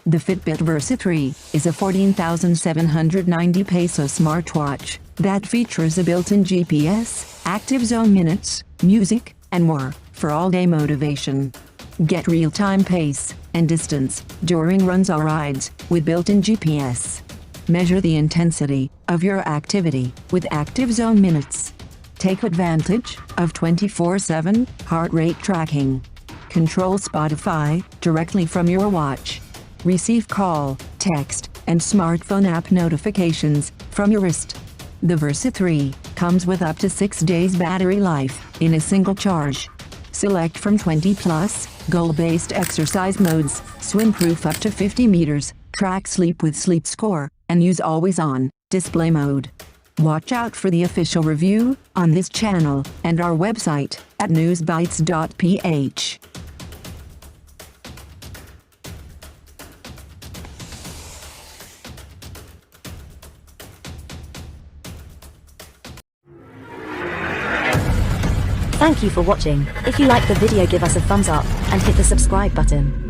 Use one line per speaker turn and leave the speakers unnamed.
The Fitbit Versa 3 is a 14,790 peso smartwatch that features a built-in GPS, active zone minutes, music, and more for all-day motivation. Get real-time pace and distance during runs or rides with built-in GPS. Measure the intensity of your activity with active zone minutes. Take advantage of 24/7 heart rate tracking. Control Spotify directly from your watch. Receive call, text, and smartphone app notifications from your wrist. The Versa 3 comes with up to 6 days battery life in a single charge. Select from 20+ goal-based exercise modes, swim-proof up to 50 meters, track sleep with sleep score, and use always-on display mode. Watch out for the official review on this channel and our website at newsbites.ph.
Thank you for watching. If you liked the video, give us a thumbs up and hit the subscribe button.